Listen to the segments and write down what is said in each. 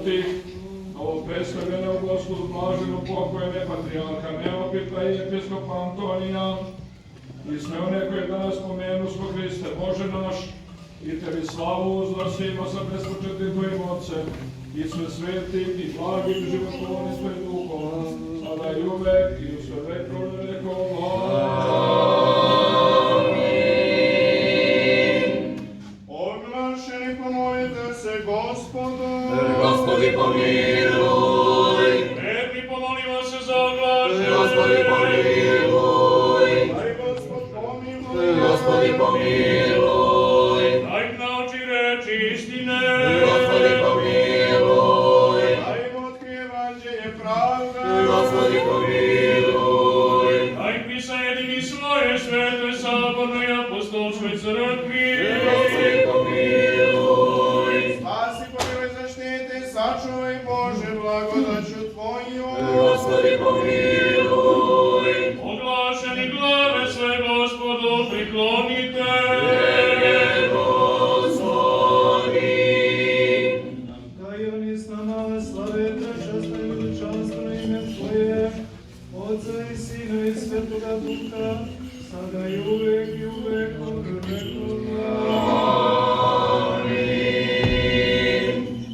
svetih, novopredstavljenog Gospodu blaženu pokojene patrijarha Neopita i episkopa Antonija i sve one koje danas pomenu smo Hriste Bože naš, i tebi slavu uznosimo sa bespočetnim tvojim Otcem i sve svetim i blagim životvornim tvojim duhom, sada i uvek i u sve vekove vekova. Oglašeni pomolite se Gospodu. Gospodi pomiluj. Verni pomolimo se za oglašeni. Gospodi pomiluj. Daj Gospod pomiluj. Gospodi pomiluj. Daj nauči reči istine. Gospodi pomiluj. Daj otkri evanđelje pravde. Gospodi pomiluj. Daj pisa jedini svoje svete sabornoj apostolskoj crkvi. Gospodi pomiluj. Spasi, pomiluj, zaštiti, sačuvaj Bože blagodaću Tvoju. Gospodi pomiluj. Oglašeni glave sve Gospodu priklonite. Daj oni s nama slave prečasno i veličanstveno ime Tvoje, Otca i Sina i Svetoga Duha, sada i uvek i u vekove vekova.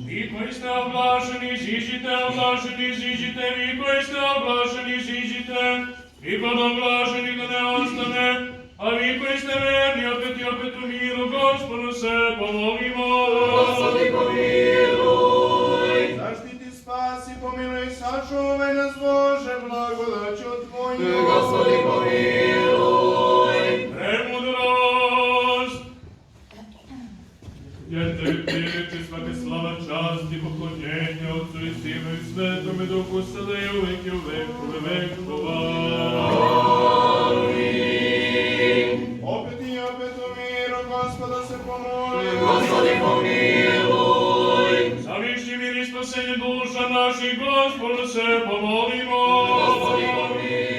Vi koji ste oglašeni, ziđite, oglašeni, ziđite, vi koji ste oglašeni, ziđite, vi pod oglašeni da ne ostane, a vi koji ste verni, opet i opet u miru, Gospodu se pomolimo. Gospodi pomiluj. Zaštiti, spasi, pomiluj, sačuvaj nas Bože blagodaću Tvoju. Gospodi pomiluj. Premudrost. Jer tebi priječi svake slava, čast i poklonjenje Otcu i Sinu i Svetome Duhu, sada i uvek i u vekove vekova. Opet i opet u miru, Gospoda se pomoli. Gospodi pomiluj. Za višnji mir i spasenje duša naših, Gospodu se pomolimo. Gospodi pomiluj.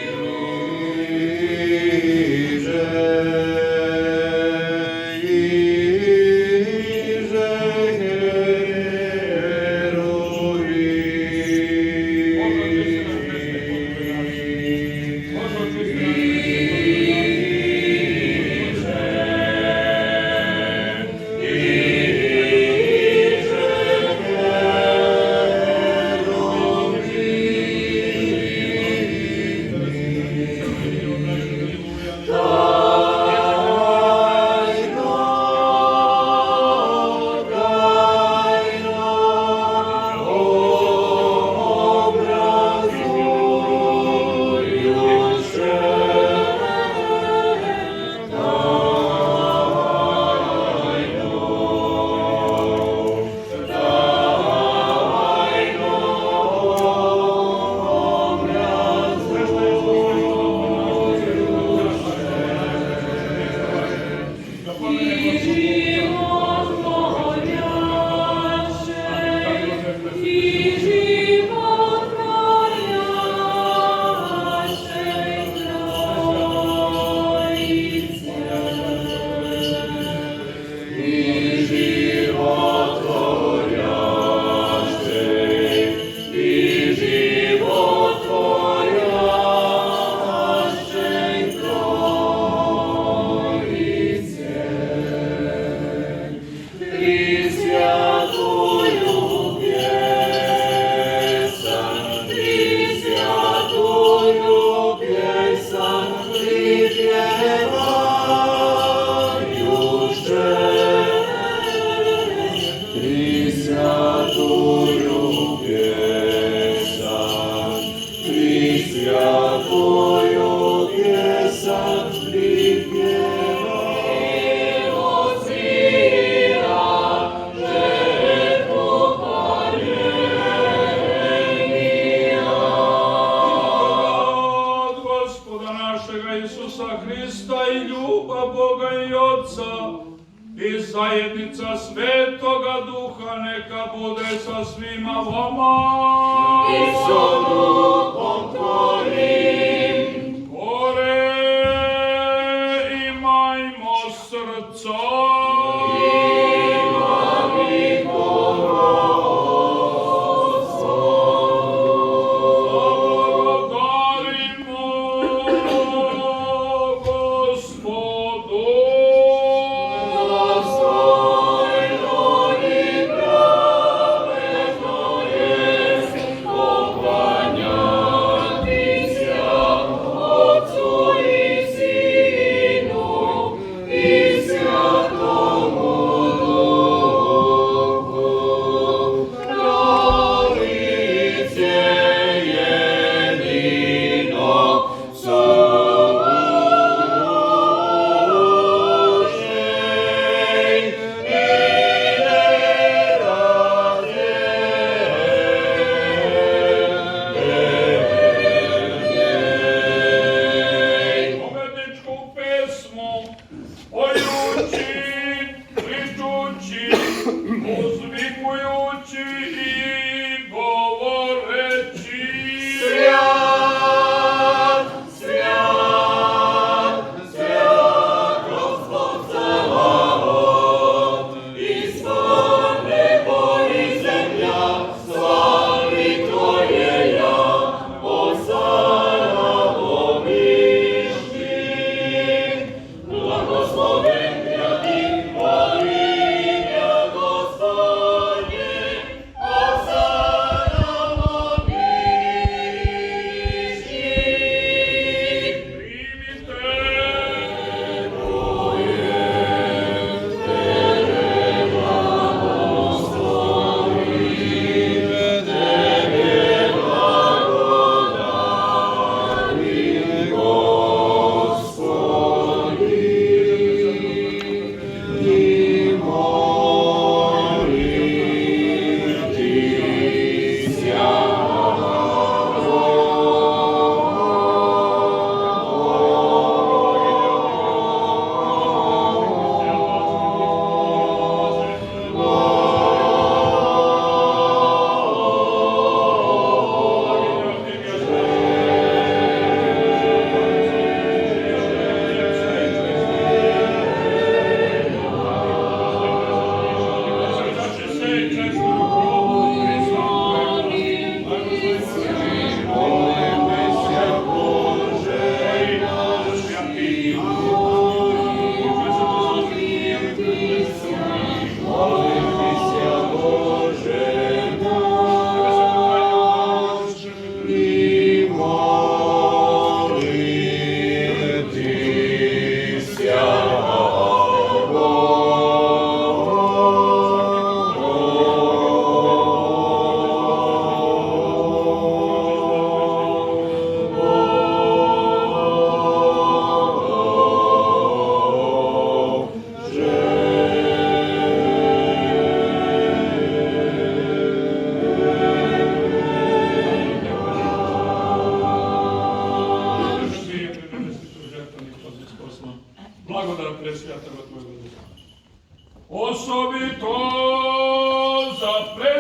zajednica Svetoga Duha neka bude sa svima vama. I sa duhom tvojim. Gore imajmo srca. Imam i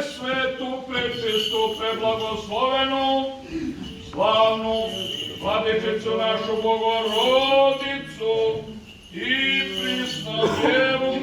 presvetu, prečistu, preblagoslovenu, slavnu Vladičicu našu Bogorodicu i prisna Djevu